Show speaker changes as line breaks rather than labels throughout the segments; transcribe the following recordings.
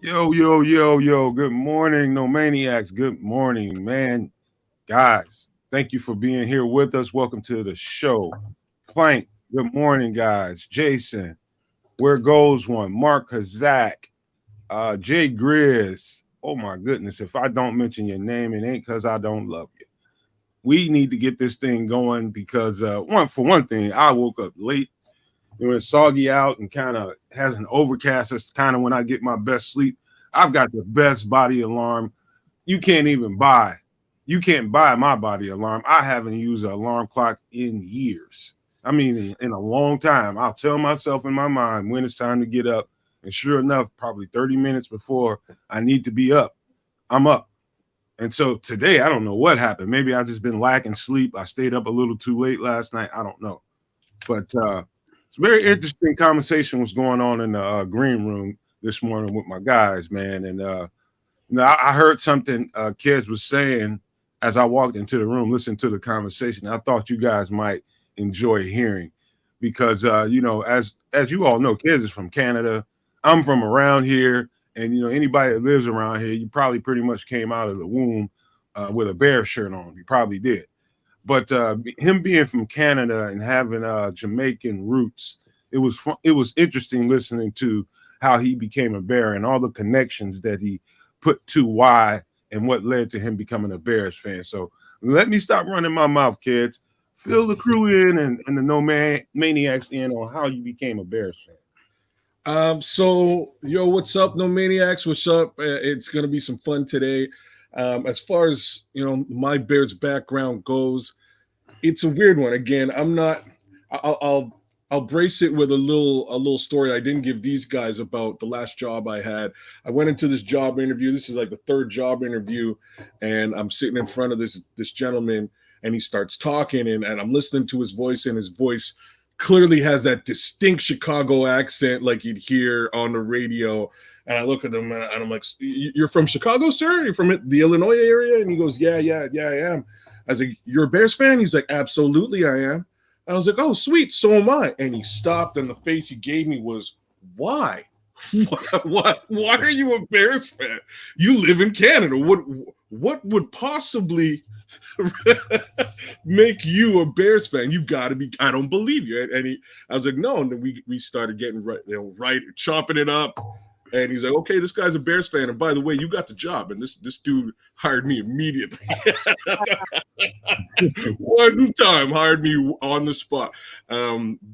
Yo, yo, yo, yo. Good morning, no maniacs. Good morning, man. Guys, thank you for being here with us. Welcome to the show. Plank, good morning, guys. Jason, where goes one? Mark Kazak, Jay Grizz. Oh my goodness. If I don't mention your name, it ain't because I don't love you. We need to get this thing going because one thing, I woke up late. It's soggy out and kind of has an overcast. That's kind of when I get my best sleep. I've got the best body alarm you can't even buy. You can't buy my body alarm. I haven't used an alarm clock in years. I mean, in a long time. I'll tell myself in my mind when it's time to get up. And sure enough, probably 30 minutes before I need to be up, I'm up. And so today, I don't know what happened. Maybe I just been lacking sleep. I stayed up a little too late last night. I don't know. But it's a very interesting conversation was going on in the green room this morning with my guys, man. And I heard something kids was saying as I walked into the room, listened to the conversation. I thought you guys might enjoy hearing because as you all know, kids is from Canada. I'm from around here, and anybody that lives around here, you probably pretty much came out of the womb with a bear shirt on. You probably did. But him being from Canada and having Jamaican roots, it was interesting listening to how he became a Bear and all the connections that he put to why and what led to him becoming a Bears fan. So let me stop running my mouth, kids. Fill the crew in and the maniacs in on how you became a Bears fan.
What's up, No Maniacs? What's up? It's gonna be some fun today. As far as my Bears background goes, it's a weird one. Again, I'm not. I'll brace it with a little story I didn't give these guys about the last job I had. I went into this job interview. This is like the third job interview, and I'm sitting in front of this gentleman, and he starts talking, and I'm listening to his voice, and his voice clearly has that distinct Chicago accent like you'd hear on the radio. And I look at him and I'm like, "You're from Chicago, sir? You're from the Illinois area?" And he goes, "Yeah, I am." I was like, "You're a Bears fan?" He's like, "Absolutely, I am." I was like, "Oh, sweet, so am I." And he stopped, and the face he gave me was, "Why? Why are you a Bears fan? You live in Canada. What would possibly make you a Bears fan? You've got to be. I don't believe you." And I was like, "No." And then we started getting right, chopping it up. And he's like, "Okay, this guy's a Bears fan. And by the way, you got the job." And this dude hired me immediately. One time hired me on the spot.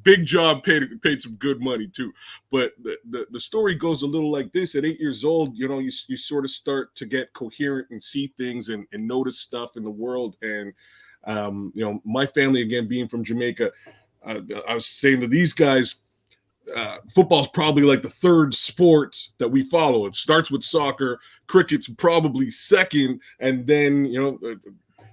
Big job, paid some good money too. But the story goes a little like this. At 8 years old, you sort of start to get coherent and see things and notice stuff in the world. And my family, again, being from Jamaica, I was saying to these guys, football's probably like the third sport that we follow. It starts with soccer, cricket's probably second, and then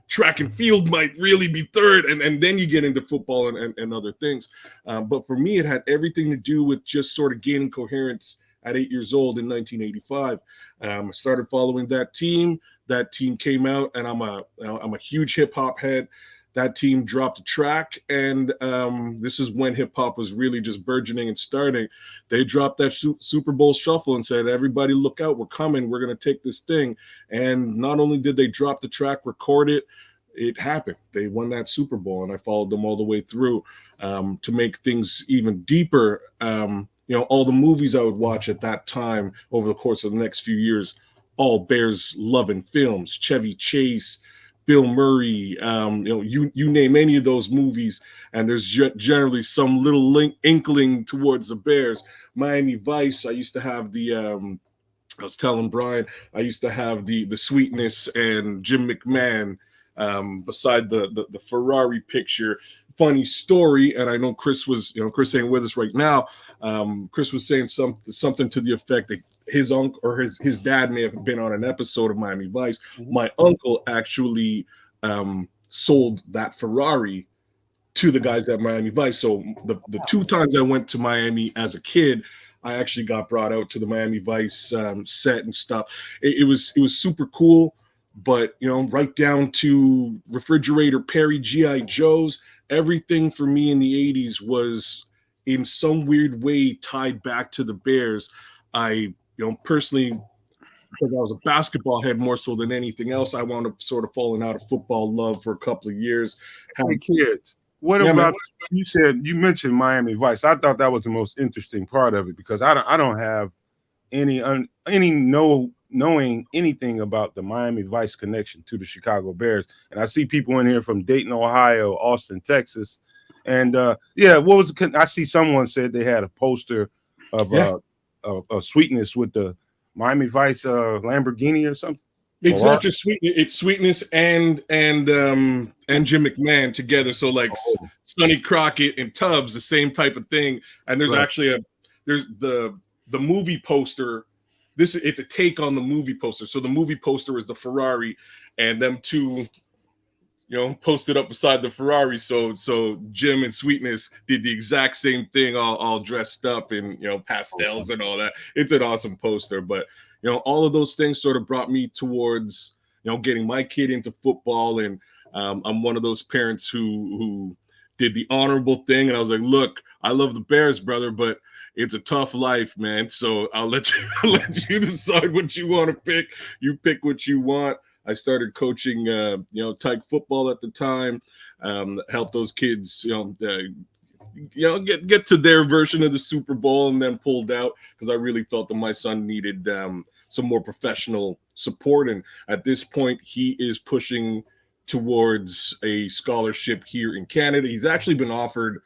track and field might really be third, and then you get into football and other things. But for me, it had everything to do with just sort of gaining coherence at 8 years old in 1985. I started following that team. That team came out, and I'm a huge hip hop head. That team dropped a track, and this is when hip hop was really just burgeoning and starting. They dropped that Super Bowl shuffle and said, "Everybody look out, we're coming, we're going to take this thing." And not only did they drop the track, record it, it happened. They won that Super Bowl, and I followed them all the way through. To make things even deeper, all the movies I would watch at that time over the course of the next few years, all Bears loving films, Chevy Chase, Bill Murray, you name any of those movies, and there's generally some little inkling towards the Bears. Miami Vice, I used to have I was telling Brian, I used to have the Sweetness and Jim McMahon beside the Ferrari picture. Funny story, and I know Chris ain't with us right now. Chris was saying something to the effect that his uncle or his dad may have been on an episode of Miami Vice. Mm-hmm. My uncle actually sold that Ferrari to the guys at Miami Vice. So the two times I went to Miami as a kid, I actually got brought out to the Miami Vice set and stuff. It was super cool, but right down to Refrigerator Perry, G.I. Joes, everything for me in the 80s was in some weird way tied back to the Bears. I personally, because I was a basketball head more so than anything else, I wound up sort of falling out of football love for a couple of years.
Hey kids, what
Yeah, man.
about you mentioned Miami Vice? I thought that was the most interesting part of it because I don't have any knowing anything about the Miami Vice connection to the Chicago Bears. And I see people in here from Dayton, Ohio, Austin, Texas. And yeah, I see someone said they had a poster of
Yeah.
Sweetness with the Miami Vice Lamborghini or something.
It's
Ferrari?
not just Sweetness, it's Sweetness and Jim McMahon together. So like
Oh,
Sonny Crockett and Tubbs, the same type of thing. And there's
right.
actually there's the movie poster. It's a take on the movie poster. So the movie poster is the Ferrari, and them two, posted up beside the Ferrari. So Jim and Sweetness did the exact same thing, all dressed up in pastels and all that. It's an awesome poster. But all of those things sort of brought me towards getting my kid into football, and I'm one of those parents who did the honorable thing, and I was like, look, I love the Bears, brother, but it's a tough life, man. So I'll let you decide what you want to pick. You pick what you want. I started coaching, tag football at the time. Help those kids, get to their version of the Super Bowl, and then pulled out because I really felt that my son needed some more professional support. And at this point, he is pushing towards a scholarship here in Canada. He's actually been offered.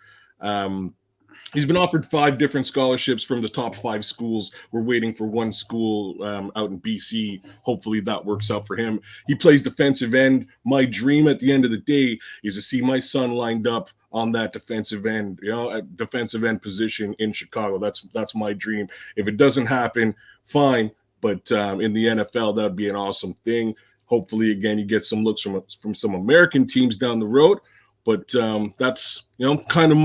He's been offered 5 different scholarships from the top 5 schools. We're waiting for one school out in BC. Hopefully that works out for him. He plays defensive end. My dream at the end of the day is to see my son lined up on that defensive end, defensive end position in Chicago. That's my dream. If it doesn't happen, fine. But in the NFL, that'd be an awesome thing. Hopefully, again, you get some looks from some American teams down the road. But that's kind of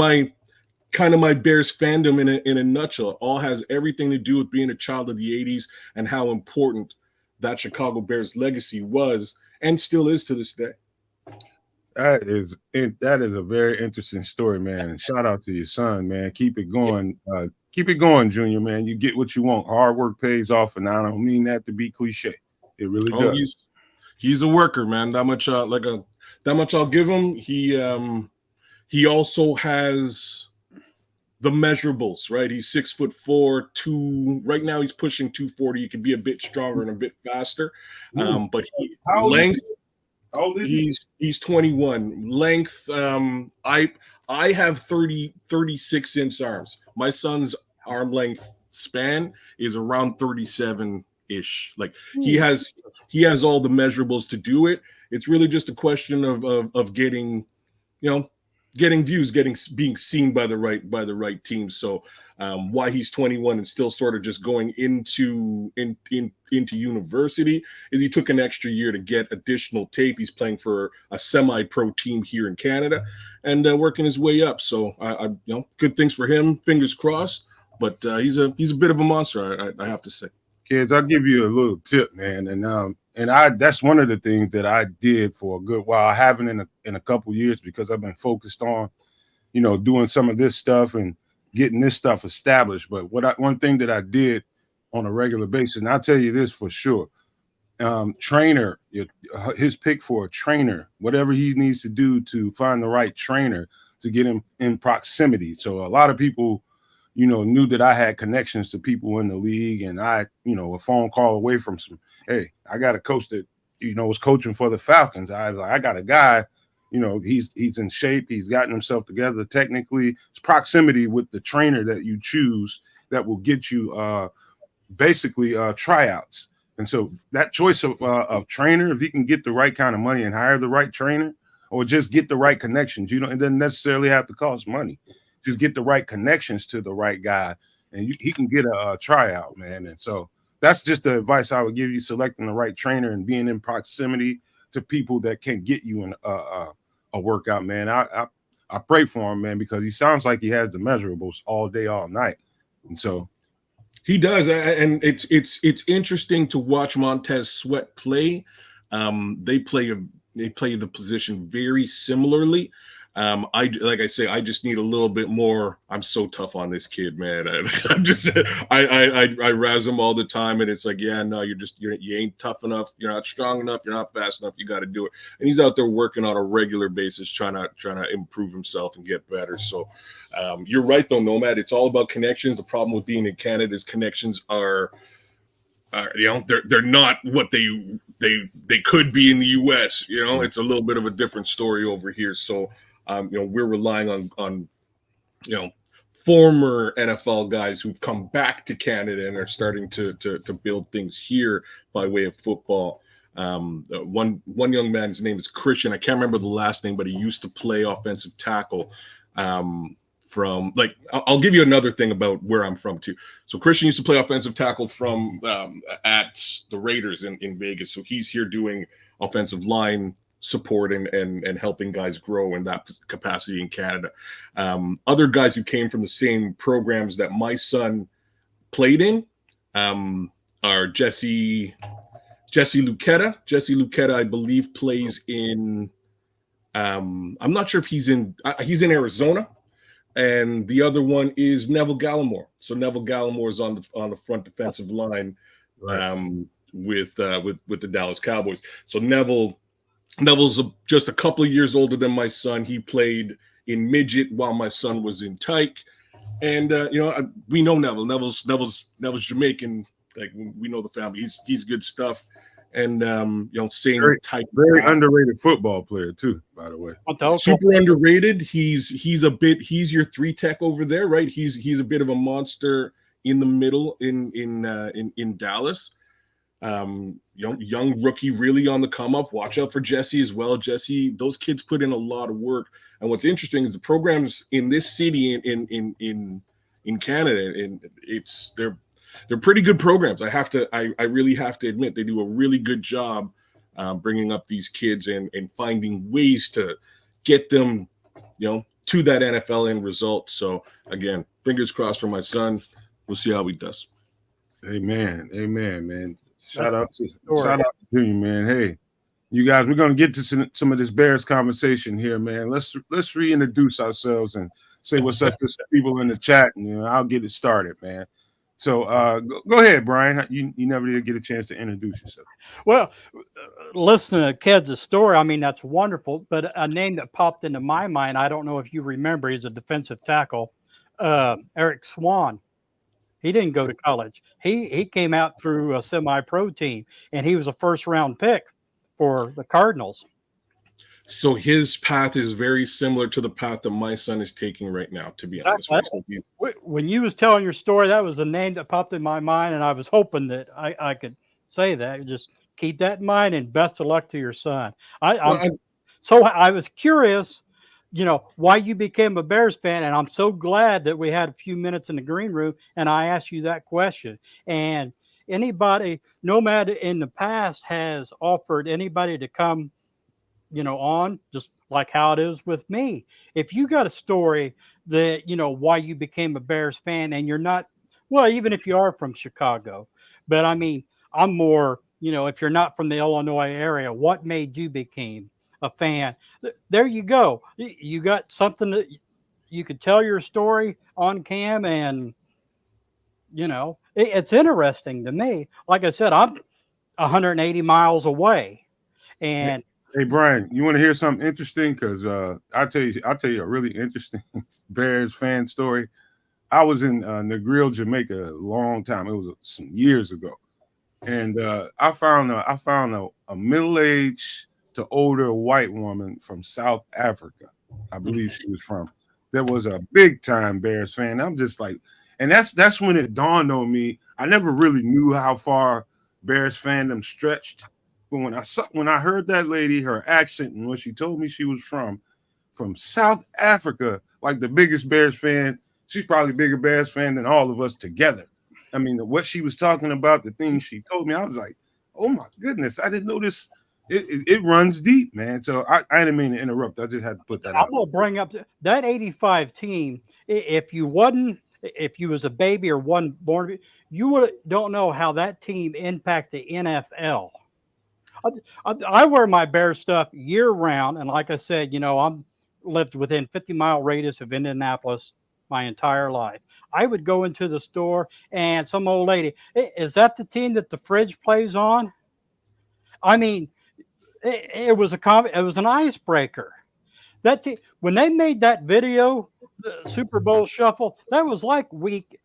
my Bears fandom in a nutshell. It all has everything to do with being a child of the 80s and how important that Chicago Bears legacy was and still is to this day.
That is a very interesting story, man. And shout out to your son, man. Keep it going. Keep it going, Junior, man. You get what you want. Hard work pays off, and I don't mean that to be cliche. It really does.
He's a worker, man. That much I'll give him. He also has the measurables, right? He's 6'4", 2. Right now, he's pushing 240. He can be a bit stronger and a bit faster, but length.
How old is he?
He's 21. Length. I have 36-inch arms. My son's arm length span is around 37-ish. Like he has all the measurables to do it. It's really just a question of getting, getting views, being seen by the right team. So why he's 21 and still sort of just going into university is he took an extra year to get additional tape. He's playing for a semi-pro team here in Canada and working his way up. So I good things for him. Fingers crossed. But he's a bit of a monster, I have to say.
Kids, I'll give you a little tip, man. And I that's one of the things that I did for a good while. I haven't in a couple years because I've been focused on, doing some of this stuff and getting this stuff established. But one thing that I did on a regular basis, and I'll tell you this for sure, trainer, his pick for a trainer, whatever he needs to do to find the right trainer to get him in proximity. So a lot of people, knew that I had connections to people in the league, and a phone call away from hey, I got a coach that, was coaching for the Falcons. I got a guy, he's in shape. He's gotten himself together technically. It's proximity with the trainer that you choose that will get you basically tryouts. And so that choice of trainer, if he can get the right kind of money and hire the right trainer or just get the right connections, it doesn't necessarily have to cost money. Just get the right connections to the right guy, and he can get a tryout, man. And so that's just the advice I would give you: selecting the right trainer and being in proximity to people that can get you in a workout, man. I pray for him, man, because he sounds like he has the measurables all day, all night, and so
he does. And it's interesting to watch Montez Sweat play. They play the position very similarly. Like I say, I just need a little bit more. I'm so tough on this kid, man. I'm just I razz him all the time, and it's like, yeah, no, you ain't tough enough. You're not strong enough. You're not fast enough. You got to do it. And he's out there working on a regular basis, trying to improve himself and get better. So you're right, though, Nomad. It's all about connections. The problem with being in Canada is connections are they're not what they could be in the U.S. It's a little bit of a different story over here. So we're relying on former NFL guys who've come back to Canada and are starting to build things here by way of football. One young man, his name is Christian. I can't remember the last name, but he used to play offensive tackle. From like I'll give you another thing about where I'm from too. So Christian used to play offensive tackle from at the Raiders in Vegas. So he's here doing offensive line support and helping guys grow in that capacity in Canada. Other guys who came from the same programs that my son played in are Jesse Lucchetta. Jesse Lucchetta, I believe, plays in. I'm not sure if he's in Arizona. And the other one is Neville Gallimore. So Neville Gallimore is on the front defensive line with the Dallas Cowboys. So Neville's just a couple of years older than my son. He played in midget while my son was in Tyke. And we know Neville. Neville's Jamaican. Like, we know the family. He's good stuff. And same type.
Very underrated football player too, by the way.
Super underrated. He's your 3-tech over there, right? He's a bit of a monster in the middle in Dallas. Young rookie, really on the come up. Watch out for Jesse as well. Jesse, those kids put in a lot of work. And what's interesting is the programs in this city in Canada, and they're pretty good programs. I really have to admit, they do a really good job bringing up these kids and finding ways to get them, to that NFL end result. So again, fingers crossed for my son. We'll see how he does.
Amen, man. Shout out to you, man. Hey, you guys, we're gonna get to some of this Bears conversation here, man. Let's reintroduce ourselves and say what's up to some people in the chat, and I'll get it started, man. So go ahead, Brian. You never did get a chance to introduce yourself.
Well, listening to Ked's story, I mean, that's wonderful. But a name that popped into my mind, I don't know if you remember, he's a defensive tackle, Eric Swan. He didn't go to college. He came out through a semi-pro team, and he was a first-round pick for the Cardinals.
So his path is very similar to the path that my son is taking right now, to be honest with you.
When you was telling your story, that was a name that popped in my mind, and I was hoping that I could say that. Just keep that in mind, and best of luck to your son. I was curious, why you became a Bears fan, and I'm so glad that we had a few minutes in the green room, and I asked you that question. And Nomad in the past has offered anybody to come on, just like how it is with me. If you got a story that, why you became a Bears fan, and you're not, well, even if you are from Chicago, but I mean, I'm more, if you're not from the Illinois area, what made you become a fan? There you go. You got something that you could tell your story on cam, and, it's interesting to me. Like I said, I'm 180 miles away, and
hey, Brian, you want to hear something interesting? Because I'll tell you a really interesting Bears fan story. I was in Negril, Jamaica, a long time. It was some years ago, and I found a middle-aged to older white woman from South Africa. I believe she was from. There was a big-time Bears fan. I'm just like, and that's when it dawned on me. I never really knew how far Bears fandom stretched. But when I heard that lady, her accent, and what she told me she was from South Africa, like the biggest Bears fan, she's probably a bigger Bears fan than all of us together. I mean, what she was talking about, the things she told me, I was like, oh my goodness, I didn't know this. It runs deep, man. So I didn't mean to interrupt. I just had to put that out.
I'm gonna bring up that '85 team. If you was a baby or wasn't born, you don't know how that team impacted the NFL. I wear my Bear stuff year round, and like I said, I'm lived within 50-mile radius of Indianapolis my entire life. I would go into the store and some old lady, "Hey, is that the team that the fridge plays on?" I mean, it was it was an icebreaker. When they made that video, the Super Bowl Shuffle, that was like week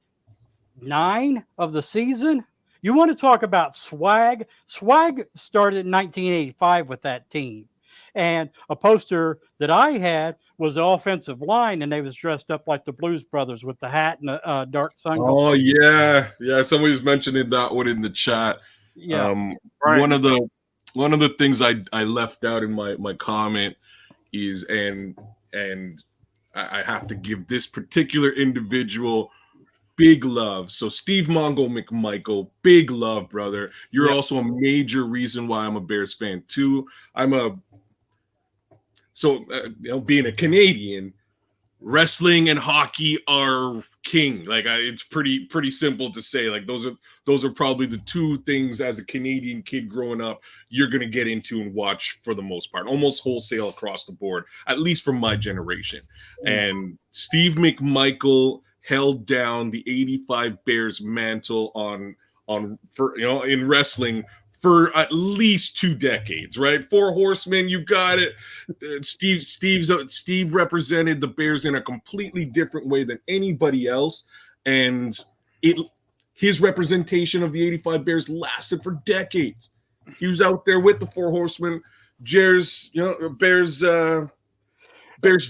9 of the season. You want to talk about swag? Swag started in 1985 with that team. And a poster that I had was the offensive line, and they was dressed up like the Blues Brothers with the hat and the dark sunglasses.
Oh yeah. Somebody's mentioning that one in the chat.
Yeah.
One of the things I left out in my comment is and I have to give this particular individual big love. So Steve Mongo McMichael, big love, brother. You're also a major reason why I'm a Bears fan too. Being a Canadian, wrestling and hockey are king. Like it's pretty simple to say. Like those are probably the two things as a Canadian kid growing up you're gonna get into and watch for the most part, almost wholesale across the board, at least from my generation. And Steve McMichael held down the '85 Bears mantle in wrestling for at least 2 decades, right? 4 Horsemen, you got it. Steve represented the Bears in a completely different way than anybody else, and his representation of the '85 Bears lasted for decades. He was out there with the 4 Horsemen, Bears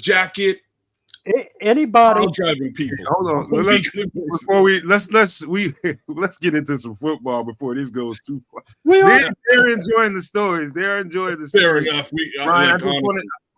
jacket.
Anybody
driving people.
Hold on. Let's get into some football before this goes too far. They're enjoying the stories. They're enjoying the stories.
Fair enough.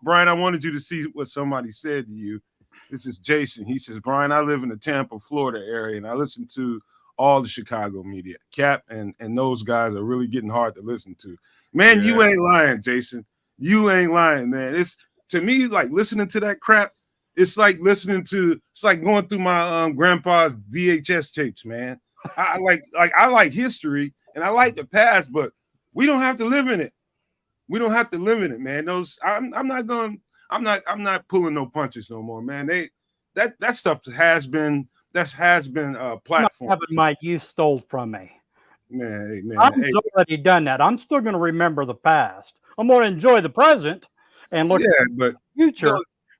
Brian, I wanted you to see what somebody said to you. This is Jason. He says, Brian, I live in the Tampa, Florida area, and I listen to all the Chicago media. Cap and those guys are really getting hard to listen to. Man, You ain't lying, Jason. You ain't lying, man. It's to me like listening to that crap. It's like going through my grandpa's VHS tapes, man. I like history and I like the past, but we don't have to live in it. We don't have to live in it, man. I'm not pulling no punches no more, man. That stuff has been platform.
Having my youth stole from me.
Man.
I've already done that. I'm still going to remember the past. I'm going to enjoy the present and look at the future.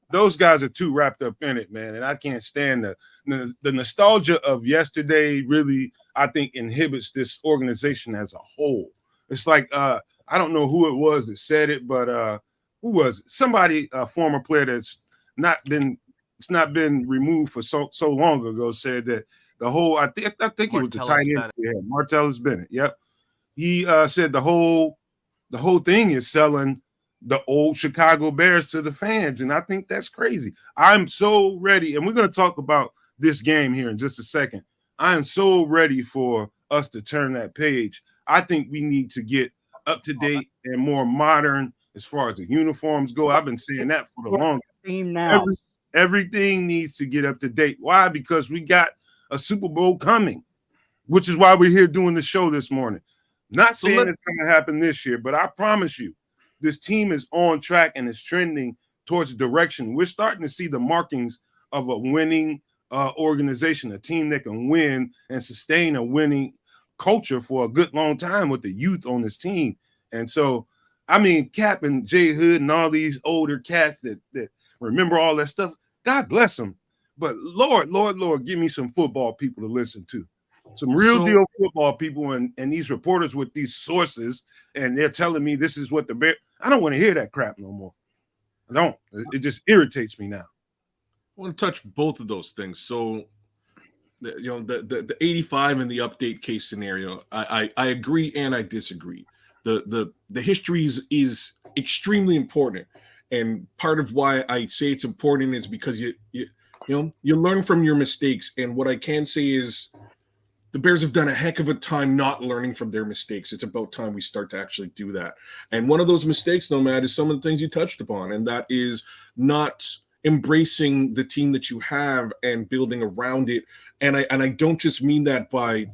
Those guys are too wrapped up in it, man, and I can't stand the nostalgia of yesterday. Really, I think inhibits this organization as a whole. It's like I don't know who it was that said it, but who was it? Somebody, a former player that's not been removed for so long ago, said that the whole. I think it was the tight end. Yeah, Martellus Bennett. Yep, he said the whole thing is selling the old Chicago Bears to the fans, and I think that's crazy. I'm so ready, and we're going to talk about this game here in just a second. I am so ready for us to turn that page. I think we need to get up to date and more modern as far as the uniforms go. I've been saying that for the longest.
Now.
Everything needs to get up to date. Why? Because we got a Super Bowl coming, which is why we're here doing the show this morning. Not saying it's going to happen this year, but I promise you, this team is on track and is trending towards direction. We're starting to see the markings of a winning organization, a team that can win and sustain a winning culture for a good long time with the youth on this team. And so, I mean, Cap and Jay Hood and all these older cats that remember all that stuff, God bless them. But Lord, give me some football people to listen to. Some real deal football people and these reporters with these sources, and they're telling me this is what the Bears. I don't want to hear that crap no more. I don't. It just irritates me now.
I want to touch both of those things. So, the 85 and the update case scenario, I agree and I disagree. The history is extremely important, and part of why I say it's important is because you learn from your mistakes. And what I can say is, the Bears have done a heck of a time not learning from their mistakes. It's about time we start to actually do that. And one of those mistakes, Nomad, is some of the things you touched upon, and that is not embracing the team that you have and building around it. And I don't just mean that by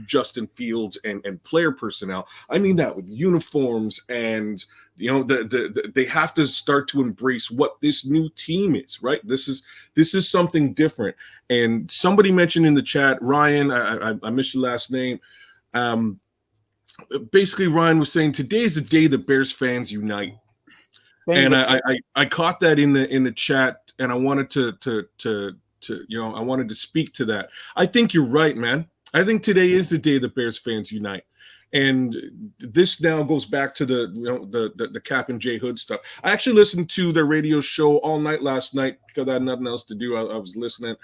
Justin Fields and player personnel. I mean that with uniforms and You know, they have to start to embrace what this new team is, right? This is something different. And somebody mentioned in the chat, Ryan, I missed your last name. Basically, Ryan was saying today is the day that Bears fans unite. And I caught that in the chat, and I wanted to I wanted to speak to that. I think you're right, man. I think today is the day that Bears fans unite. And this now goes back to the Cap and J Hood stuff. I actually listened to their radio show all night last night because I had nothing else to do. I was listening,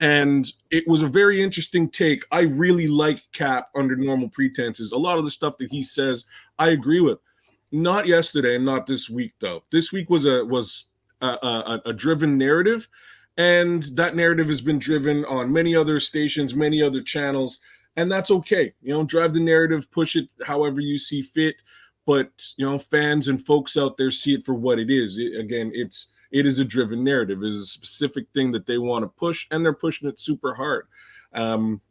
and it was a very interesting take. I really like Cap under normal pretenses. A lot of the stuff that he says, I agree with. Not yesterday and not this week, though. This week was a driven narrative, and that narrative has been driven on many other stations, many other channels. And that's okay. You know, drive the narrative, push it however you see fit. But, you know, fans and folks out there see it for what it is. It is a driven narrative. It is a specific thing that they want to push, and they're pushing it super hard.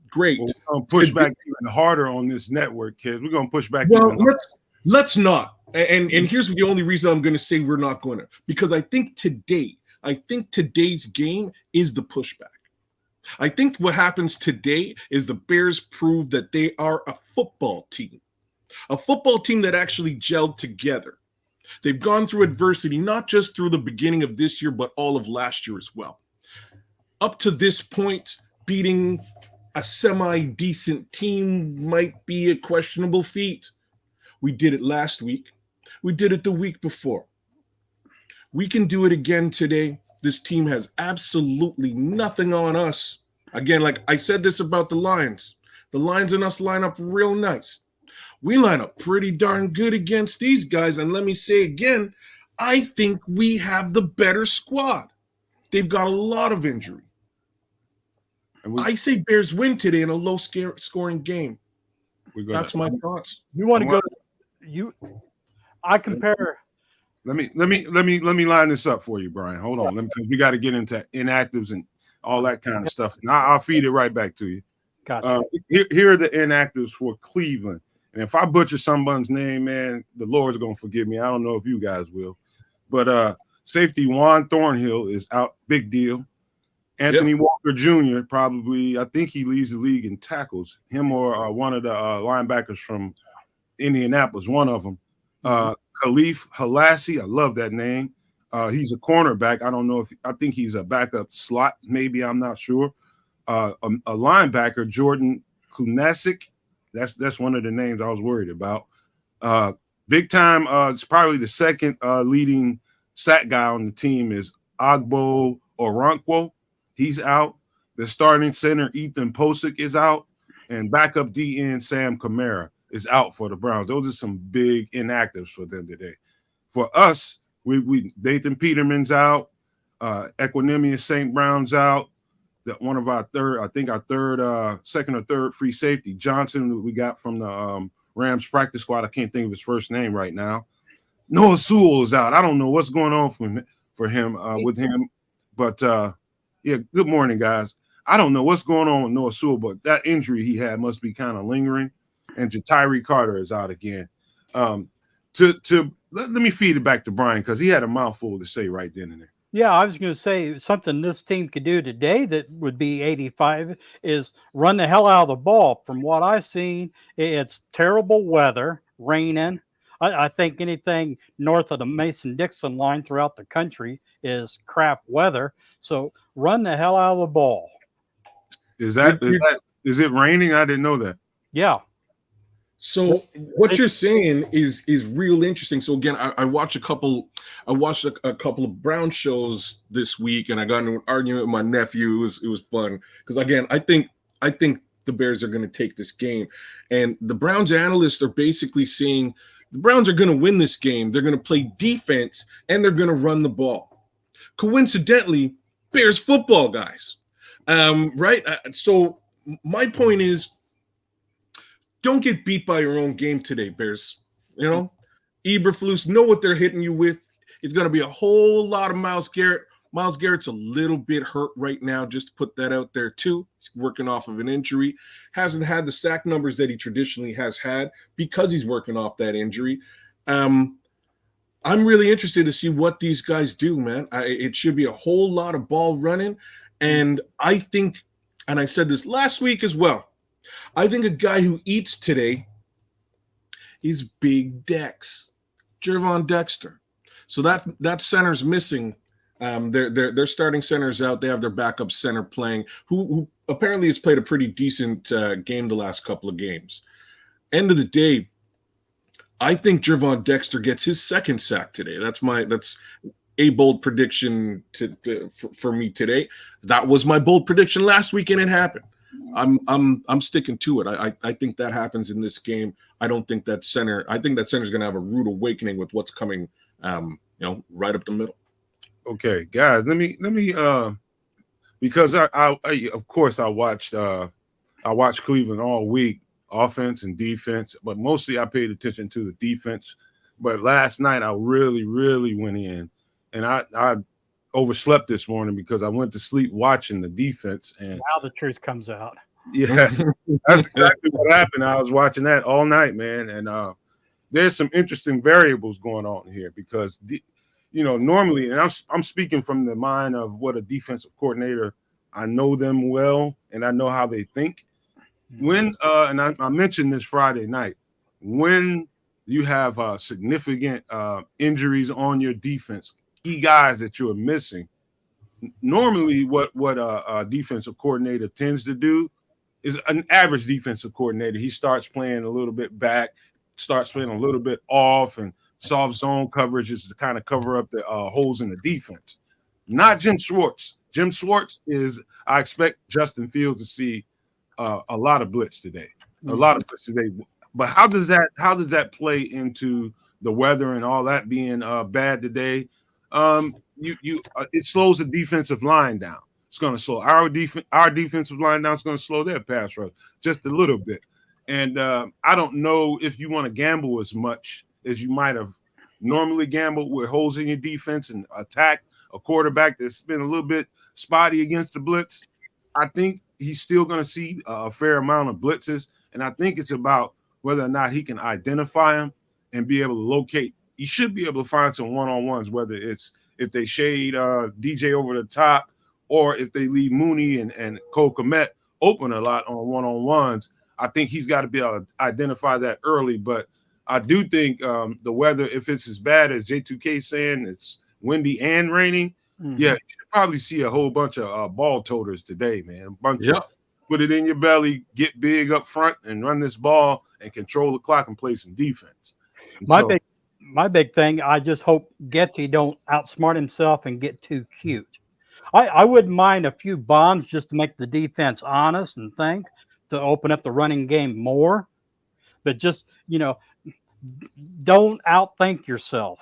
Great.
Well, we're going to push back even harder on this network, kids. We're going to push back
well,
even harder.
Let's not. And here's the only reason I'm going to say we're not going to. Because I think today's game is the pushback. I think what happens today is the Bears prove that they are a football team that actually gelled together. They've gone through adversity, not just through the beginning of this year, but all of last year as well. Up to this point, beating a semi-decent team might be a questionable feat. We did it last week. We did it the week before. We can do it again today. This team has absolutely nothing on us. Again, like I said this about the Lions. The Lions and us line up real nice. We line up pretty darn good against these guys. And let me say again, I think we have the better squad. They've got a lot of injury. I say Bears win today in a low-scoring game. That's my thoughts.
You want to go? I compare.
Let me line this up for you, Brian. Hold on, because we got to get into inactives and all that kind of stuff. And I'll feed it right back to you.
Gotcha.
Here are the inactives for Cleveland. And if I butcher someone's name, man, the Lord's gonna forgive me. I don't know if you guys will, but safety Juan Thornhill is out. Big deal. Anthony Walker Jr. probably, I think he leads the league in tackles. Him or one of the linebackers from Indianapolis, one of them. Khalif Halassi, I love that name. He's a cornerback. I think he's a backup slot. Maybe, I'm not sure. A linebacker, Jordan Kunasik. That's one of the names I was worried about. Big time. It's probably the second leading sack guy on the team is Agbo Orankwo. He's out. The starting center, Ethan Posick, is out. And backup DN Sam Kamara is out for the Browns. Those are some big inactives for them today. For us, we Dathan Peterman's out. Equanimous St. Brown's out. One of our second or third free safety, Johnson, we got from the Rams practice squad. I can't think of his first name right now. Noah Sewell is out. I don't know what's going on for him with him. But, yeah, good morning, guys. I don't know what's going on with Noah Sewell, but that injury he had must be kind of lingering. And Tyree Carter is out again. Let me feed it back to Brian because he had a mouthful to say right then and there.
Yeah, I was going to say something this team could do today that would be 85 is run the hell out of the ball. From what I've seen, it's terrible weather, raining. I think anything north of the Mason-Dixon line throughout the country is crap weather. So run the hell out of the ball.
Is it raining? I didn't know that.
Yeah.
So what you're saying is real interesting. So again, I watched a couple of Brown shows this week, and I got into an argument with my nephew. It was fun because again, I think the Bears are going to take this game, and the Browns analysts are basically saying the Browns are going to win this game. They're going to play defense and they're going to run the ball. Coincidentally, Bears football guys, right? So my point is, don't get beat by your own game today, Bears. You know, Eberflus, know what they're hitting you with. It's going to be a whole lot of Myles Garrett. Myles Garrett's a little bit hurt right now, just to put that out there too. He's working off of an injury. Hasn't had the sack numbers that he traditionally has had because he's working off that injury. I'm really interested to see what these guys do, man. It should be a whole lot of ball running. And I think, and I said this last week as well, I think a guy who eats today is Big Dex, Jervon Dexter. So that center's missing. Their starting center's out. They have their backup center playing, who apparently has played a pretty decent game the last couple of games. End of the day, I think Jervon Dexter gets his second sack today. That's a bold prediction for me today. That was my bold prediction last week, and it happened. I'm sticking to it. I think that happens in this game. I don't think that center. I think that center is going to have a rude awakening with what's coming. Right up the middle.
Okay, guys, let me because I of course I watched Cleveland all week, offense and defense, but mostly I paid attention to the defense. But last night I really went in, and I overslept this morning because I went to sleep watching the defense. And
now the truth comes out.
Yeah, that's exactly what happened. I was watching that all night, man, and there's some interesting variables going on here because normally, and I'm speaking from the mind of what a defensive coordinator. I know them well, and I know how they think. When and I mentioned this Friday night, when you have significant injuries on your defense, key guys that you're missing, normally what a defensive coordinator tends to do is an average defensive coordinator. He starts playing a little bit back, starts playing a little bit off, and soft zone coverages to kind of cover up the holes in the defense. Not Jim Schwartz. Jim Schwartz I expect Justin Fields to see a lot of blitz today. A lot of blitz today. But how does that play into the weather and all that being bad today? It slows the defensive line down. It's going to slow our defensive line down. It's going to slow their pass rush just a little bit. And I don't know if you want to gamble as much as you might have normally gambled with holes in your defense and attack a quarterback that's been a little bit spotty against the blitz. I think he's still going to see a fair amount of blitzes, and I think it's about whether or not he can identify them and be able to locate. He should be able to find some one-on-ones, whether it's if they shade DJ over the top or if they leave Mooney and Cole Kmet open a lot on one-on-ones. I think he's got to be able to identify that early, but I do think the weather, if it's as bad as J2K saying, it's windy and raining, yeah, you should probably see a whole bunch of ball toters today, man. A bunch of put it in your belly, get big up front, and run this ball and control the clock and play some defense. And
my big thing, I just hope Getsy don't outsmart himself and get too cute. I wouldn't mind a few bombs just to make the defense honest and think, to open up the running game more. But just, don't outthink yourself.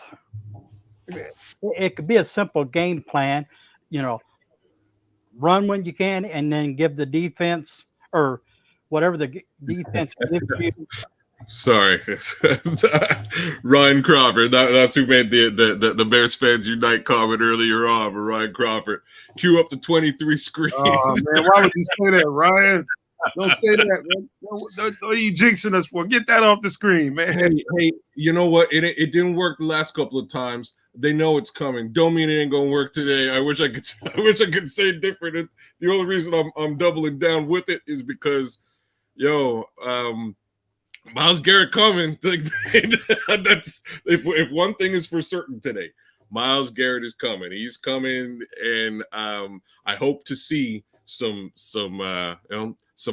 It could be a simple game plan, run when you can and then give the defense or whatever the defense gives you.
Sorry, Ryan Crawford. That's who made the Bears fans unite comment earlier on. For Ryan Crawford, cue up the 23 screen.
Oh man, why would you say that, Ryan? Don't say that, man. What are you jinxing us for? Get that off the screen, man.
Hey, you know what? It didn't work the last couple of times. They know it's coming. Don't mean it ain't gonna work today. I wish I could say different. The only reason I'm doubling down with it is because, Myles Garrett coming. That's if one thing is for certain today, Myles Garrett is coming. He's coming, and I hope to see some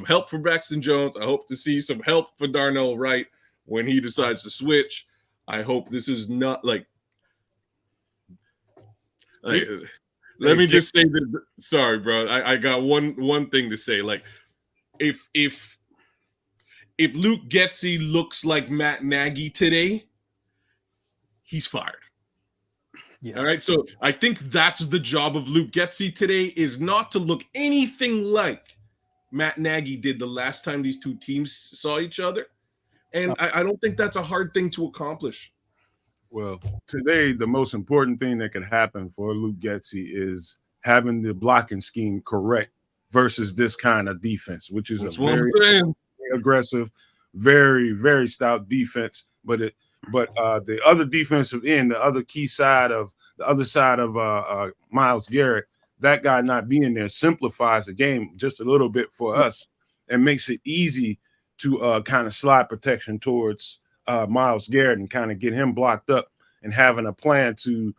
help for Braxton Jones. I hope to see some help for Darnell Wright when he decides to switch. I hope this is not like let me just say this. Sorry, bro. I got one thing to say. Like, if Luke Getsy looks like Matt Nagy today, he's fired. Yeah. All right. So I think that's the job of Luke Getsy today, is not to look anything like Matt Nagy did the last time these two teams saw each other. And I don't think that's a hard thing to accomplish.
Well, today, the most important thing that could happen for Luke Getsy is having the blocking scheme correct versus this kind of defense, which is very aggressive, very, very stout defense. But But the other defensive end, the other side of Myles Garrett, that guy not being there simplifies the game just a little bit for us and makes it easy to kind of slide protection towards Myles Garrett and kind of get him blocked up and having a plan to,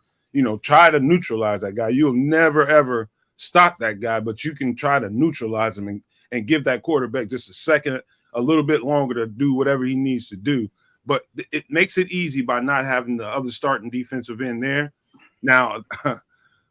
try to neutralize that guy. You'll never, ever stop that guy, but you can try to neutralize him and give that quarterback just a little bit longer to do whatever he needs to do. But it makes it easy by not having the other starting defensive end there. Now,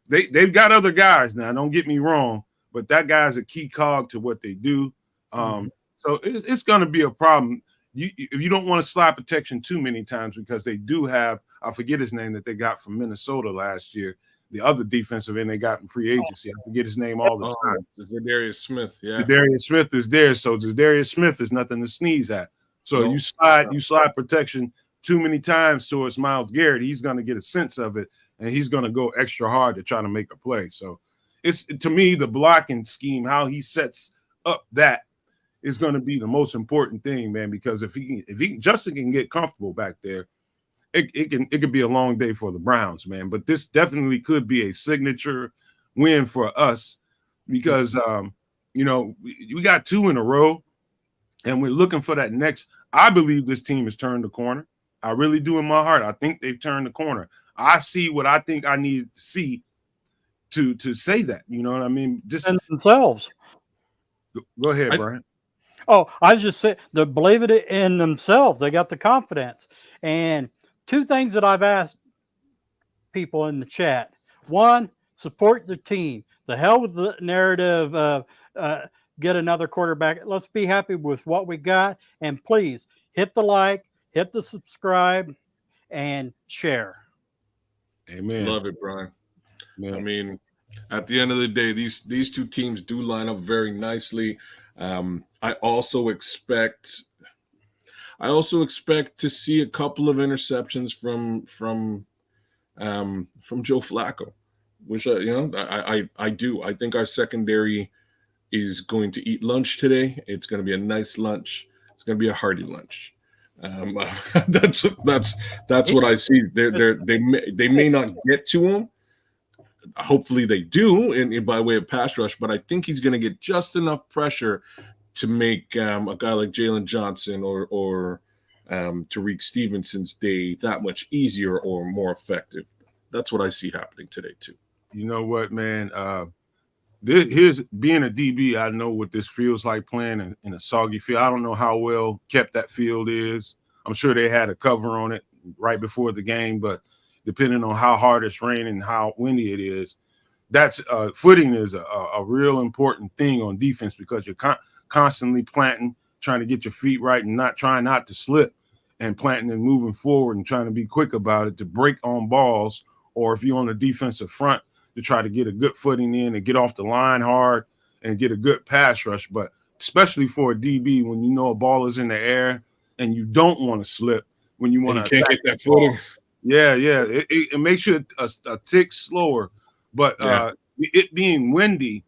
they've got other guys now, don't get me wrong, but that guy's a key cog to what they do. So it's going to be a problem. If you don't want to slide protection too many times, because they do have, I forget his name, that they got from Minnesota last year, the other defensive end they got in free agency. I forget his name all the time.
Zadarius Smith, yeah.
Zadarius Smith is there, so Zadarius Smith is nothing to sneeze at. So you slide protection too many times towards Myles Garrett, he's going to get a sense of it, and he's going to go extra hard to try to make a play. So it's, to me, the blocking scheme, how he sets up that is going to be the most important thing, man. Because if Justin can get comfortable back there, it could be a long day for the Browns, man. But this definitely could be a signature win for us because we got 2 in a row, and we're looking for that next. I believe this team has turned the corner. I really do in my heart. I think they've turned the corner. I see what I think I need to see to say that. You know what I mean? Just
themselves.
Go ahead, Brian.
Oh, I was just saying, they believe it in themselves. They got the confidence. And 2 things that I've asked people in the chat. 1, support the team. The hell with the narrative of get another quarterback. Let's be happy with what we got. And please hit the like, hit the subscribe, and share.
Amen.
Love it, Brian.
Yeah.
I mean, at the end of the day, these 2 teams do line up very nicely. I also expect to see a couple of interceptions from Joe Flacco, which I do. I think our secondary is going to eat lunch today. It's going to be a nice lunch. It's going to be a hearty lunch. That's what I see. They may not get to him. Hopefully they do in by way of pass rush, but I think he's going to get just enough pressure to make a guy like Jalen Johnson or Tariq Stevenson's day that much easier or more effective. That's what I see happening today too.
You know what, man? Here's being a DB. I know what this feels like playing in a soggy field. I don't know how well kept that field is. I'm sure they had a cover on it right before the game, but depending on how hard it's raining and how windy it is, that's footing is a real important thing on defense because you're constantly planting, trying to get your feet right and trying not to slip, and planting and moving forward and trying to be quick about it to break on balls, or if you're on the defensive front, to try to get a good footing in and get off the line hard and get a good pass rush. But especially for a DB, when you know a ball is in the air and you don't want to slip, when you want to
can't get that footing.
Yeah. It makes you a tick slower. But it being windy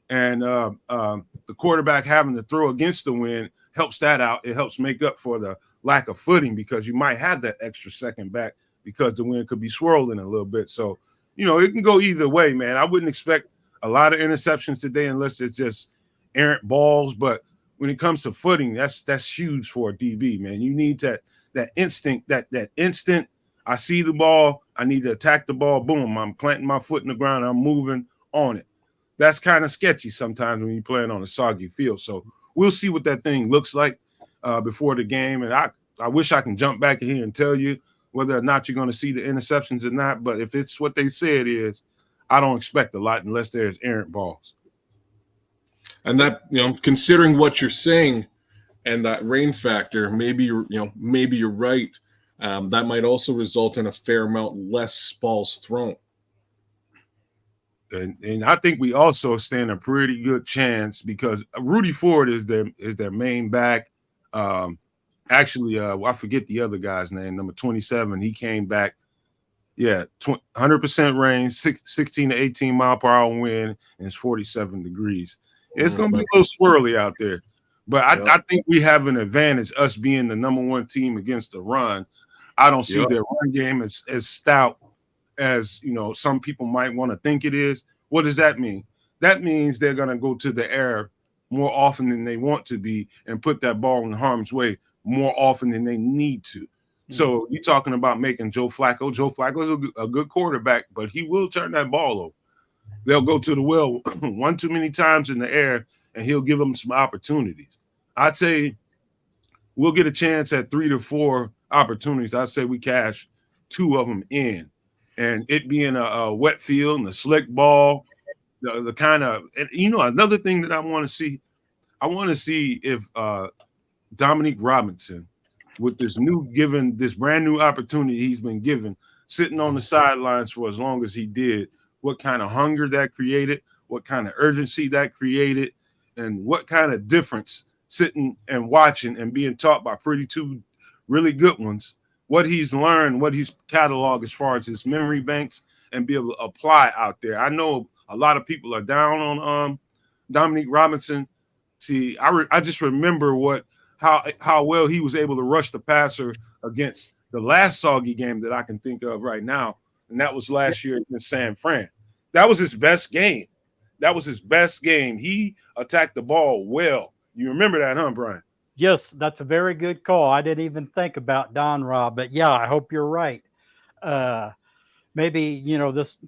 and the quarterback having to throw against the wind helps that out. It helps make up for the lack of footing because you might have that extra second back because the wind could be swirling a little bit. So, it can go either way, man. I wouldn't expect a lot of interceptions today unless it's just errant balls. But when it comes to footing, that's huge for a DB, man. You need that instinct, that instant. I see the ball. I need to attack the ball. Boom, I'm planting my foot in the ground. I'm moving on it. That's kind of sketchy sometimes when you're playing on a soggy field. So we'll see what that thing looks like before the game. And I wish I can jump back in here and tell you whether or not you're going to see the interceptions or not. But if it's what they say it is, I don't expect a lot unless there's errant balls.
And that, considering what you're saying and that rain factor, maybe you're right. That might also result in a fair amount less balls thrown.
And I think we also stand a pretty good chance because Rudy Ford is their main back. Actually, I forget the other guy's name, number 27. He came back. Yeah, 100% rain, 16 to 18 mile per hour wind, and it's 47 degrees. It's going to be a little swirly out there. But I think we have an advantage, us being the number 1 team against the run. I don't see
Yep.
their run game as stout as some people might want to think it is. What does that mean? That means they're going to go to the air more often than they want to be and put that ball in harm's way more often than they need to. So you're talking about making Joe Flacco. Joe Flacco is a good quarterback, but he will turn that ball over. They'll go to the well one too many times in the air, and he'll give them some opportunities. I'd say we'll get a chance at 3 to 4 opportunities. I'd say we cash 2 of them in. And it being a wet field and a slick ball, the kind of, and another thing that I want to see if Dominique Robinson, with this brand new opportunity he's been given, sitting on the sidelines for as long as he did, what kind of hunger that created, what kind of urgency that created, and what kind of difference sitting and watching and being taught by two really good ones, what he's learned, what he's cataloged as far as his memory banks, and be able to apply out there. I know a lot of people are down on Dominique Robinson. See, I just remember how well he was able to rush the passer against the last soggy game that I can think of right now, and that was last year in San Fran. That was his best game. He attacked the ball well. You remember that, huh, Brian?
Yes, that's a very good call. I didn't even think about Don Rob, but yeah, I hope you're right. Maybe, this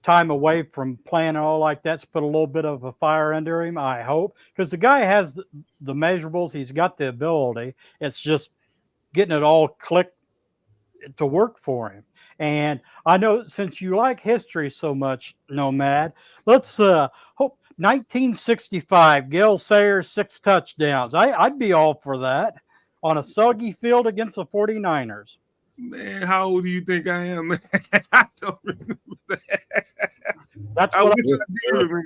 time away from playing and all like that's put a little bit of a fire under him, I hope, because the guy has the measurables. He's got the ability. It's just getting it all clicked to work for him. And I know since you like history so much, Nomad, let's hope 1965, Gale Sayers 6 touchdowns. I'd be all for that on a soggy field against the 49ers.
Man, how old do you think I am, man? I don't remember that.
That's
I
what
wish I did remember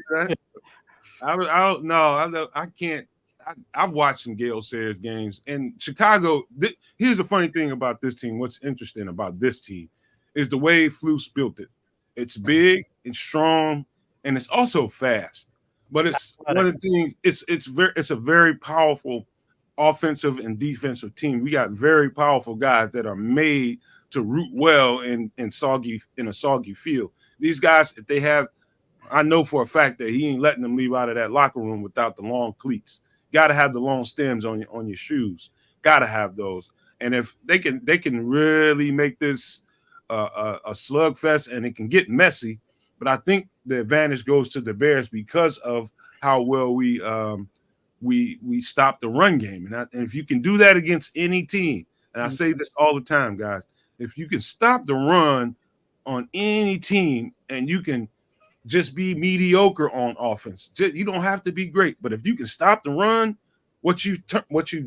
that. I can't. I've watched some Gale Sayers games. And Chicago, here's the funny thing about this team. What's interesting about this team is the way Flus built it. It's big, it's strong, and it's also fast. But it's one of the things, it's a very powerful offensive and defensive team. We got very powerful guys that are made to root well in a soggy field. These guys, if they have, I know for a fact that he ain't letting them leave out of that locker room without the long cleats. Got to have the long stems on your shoes. Got to have those. And if they can really make this a slugfest, and it can get messy. But I think the advantage goes to the Bears because of how well we stop the run game. And if you can do that against any team, and I say this all the time, guys, if you can stop the run on any team and you can just be mediocre on offense, you don't have to be great. But if you can stop the run, what you've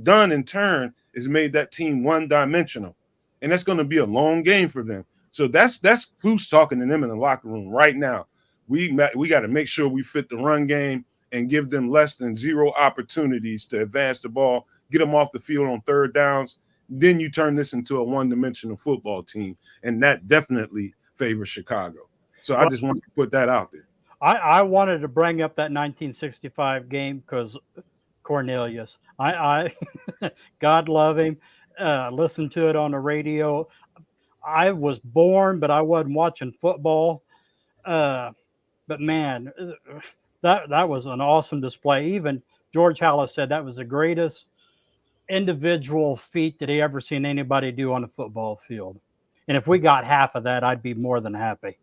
done in turn is made that team one-dimensional. And that's going to be a long game for them. So that's Flus talking to them in the locker room right now. We got to make sure we fit the run game and give them less than 0 opportunities to advance the ball, get them off the field on third downs. Then you turn this into a one-dimensional football team, and that definitely favors Chicago. So I just wanted to put that out there.
I wanted to bring up that 1965 game because Cornelius, I God love him, listened to it on the radio. I was born, but I wasn't watching football. But man, that was an awesome display. Even George Halas said that was the greatest individual feat that he ever seen anybody do on a football field. And if we got half of that, I'd be more than happy.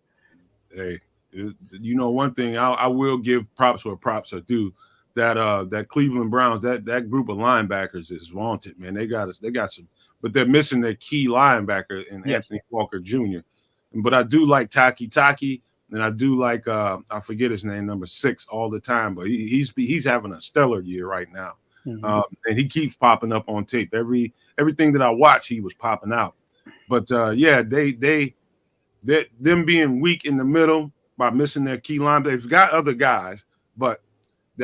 Hey, one thing I will give props where props are due. That Cleveland Browns, that group of linebackers is vaunted, man. They got some, but they're missing their key linebacker in Anthony Walker Jr. But I do like Taki, and I do like I forget his name, number 6, all the time. But he's having a stellar year right now, and he keeps popping up on tape. Everything that I watch, he was popping out. But them being weak in the middle by missing their key linebacker, they've got other guys, but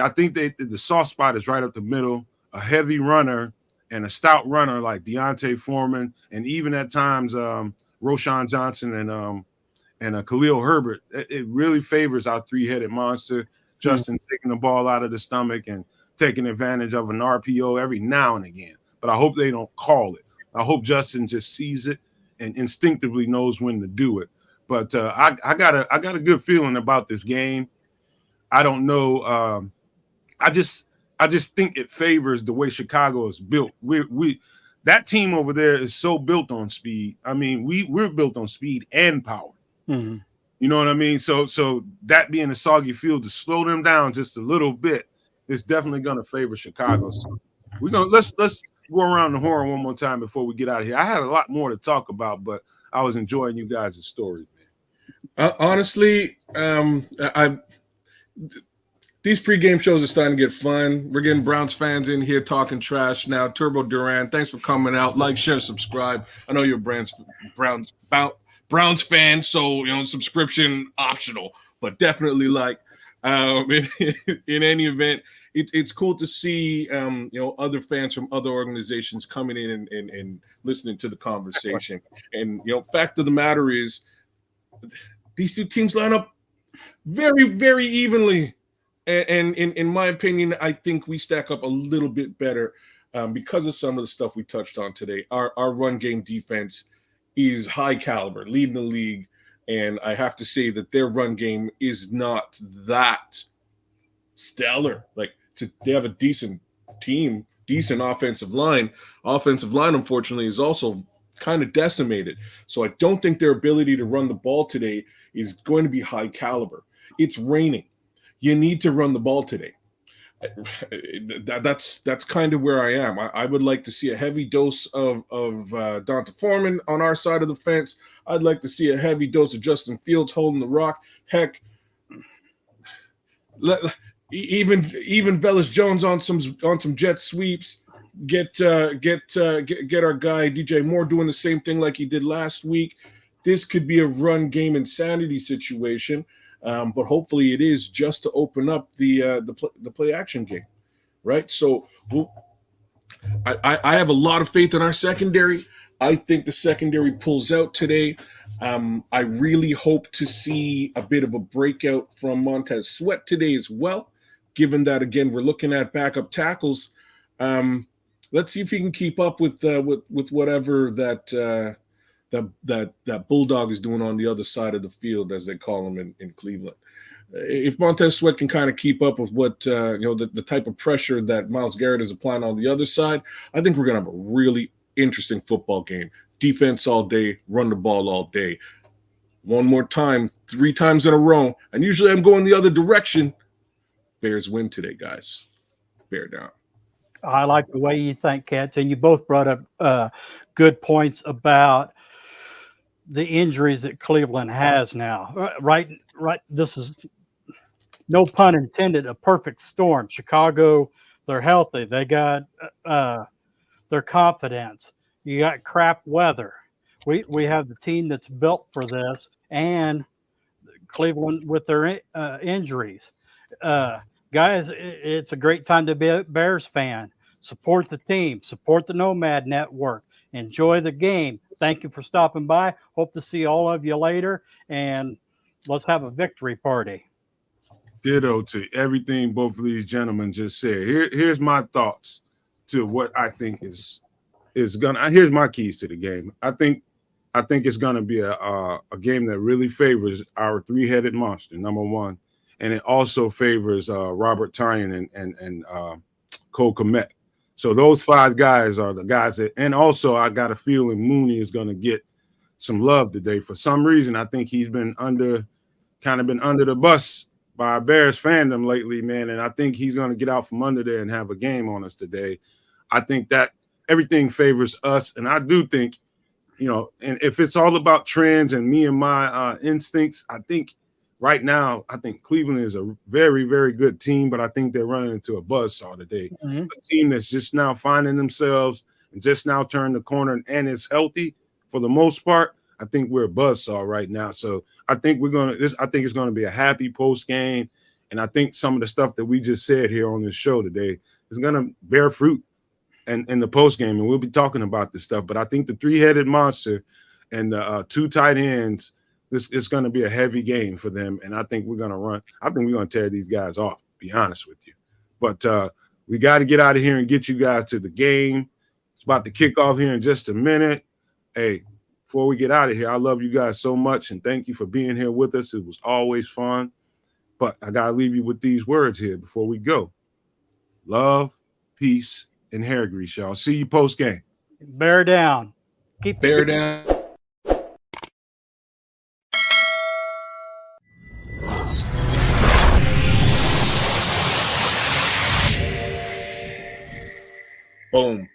I think the soft spot is right up the middle. A heavy runner and a stout runner like Deontay Foreman, and even at times Roshan Johnson and Khalil Herbert. It really favors our 3-headed monster. Justin taking the ball out of the stomach and taking advantage of an RPO every now and again. But I hope they don't call it. I hope Justin just sees it and instinctively knows when to do it. But I got a good feeling about this game. I don't know. I just think it favors the way Chicago is built. We that team over there is so built on speed. I mean, we're built on speed and power.
Mm-hmm.
You know what I mean? So that being a soggy field, to slow them down just a little bit is definitely going to favor Chicago. So we're gonna let's go around the horn one more time before we get out of here. I had a lot more to talk about, but I was enjoying you guys' stories, man.
Honestly, these pregame shows are starting to get fun. We're getting Browns fans in here talking trash now. Turbo Duran, thanks for coming out. Like, share, subscribe. I know you're a Browns fan, so subscription optional, but definitely like. In any event, it's cool to see other fans from other organizations coming in and listening to the conversation. And fact of the matter is, these two teams line up very, very evenly. And in my opinion, I think we stack up a little bit better because of some of the stuff we touched on today. Our run game defense is high caliber, leading the league. And I have to say that their run game is not that stellar. They have a decent team, decent offensive line. Offensive line, unfortunately, is also kind of decimated. So I don't think their ability to run the ball today is going to be high caliber. It's raining. You need to run the ball today. That's kind of where I am. I would like to see a heavy dose of Donta Foreman on our side of the fence. I'd like to see a heavy dose of Justin Fields holding the rock. Heck, even Velus Jones on some jet sweeps. Get our guy DJ Moore doing the same thing like he did last week. This could be a run game insanity situation. But hopefully it is just to open up the play action game, right? So I have a lot of faith in our secondary. I think the secondary pulls out today. I really hope to see a bit of a breakout from Montez Sweat today as well, given that, again, we're looking at backup tackles. Let's see if he can keep up with whatever that Bulldog is doing on the other side of the field, as they call him in Cleveland. If Montez Sweat can kind of keep up with what the type of pressure that Myles Garrett is applying on the other side, I think we're going to have a really interesting football game. Defense all day, run the ball all day. One more time, 3 times in a row, and usually I'm going the other direction. Bears win today, guys. Bear down.
I like the way you think, Cats, and you both brought up good points about the injuries that Cleveland has now. Right. This is, no pun intended, a perfect storm. Chicago, they're healthy. They got their confidence. You got crap weather. We have the team that's built for this, and Cleveland with their injuries. Guys, it's a great time to be a Bears fan. Support the team. Support the Nomad Network. Enjoy the game. Thank you for stopping by. Hope to see all of you later, and let's have a victory party.
Ditto to everything both of these gentlemen just said. Here's my thoughts to what I think is gonna. Here's my keys to the game. I think it's gonna be a game that really favors our 3-headed monster, number one, and it also favors Robert Tyan and Cole Kmet. So those 5 guys are the guys that, and also I got a feeling Mooney is going to get some love today. For some reason, I think he's been under the bus by our Bears fandom lately, man. And I think he's going to get out from under there and have a game on us today. I think that everything favors us. And I do think, and if it's all about trends and me and my instincts, I think right now, I think Cleveland is a very, very good team, but I think they're running into a buzzsaw today.
Mm-hmm.
A team that's just now finding themselves and just now turned the corner and is healthy for the most part. I think we're a buzzsaw right now. So I think I think it's gonna be a happy post game. And I think some of the stuff that we just said here on this show today is gonna bear fruit in the post game. And we'll be talking about this stuff. But I think the 3-headed monster and the 2 tight ends, it's going to be a heavy game for them, and I think we're going to run. I think we're going to tear these guys off, to be honest with you. But we got to get out of here and get you guys to the game. It's about to kick off here in just a minute. Hey, before we get out of here, I love you guys so much, and thank you for being here with us. It was always fun. But I got to leave you with these words here before we go. Love, peace, and hair grease, y'all. See you post game.
Bear down. Keep
Bear down. Boom.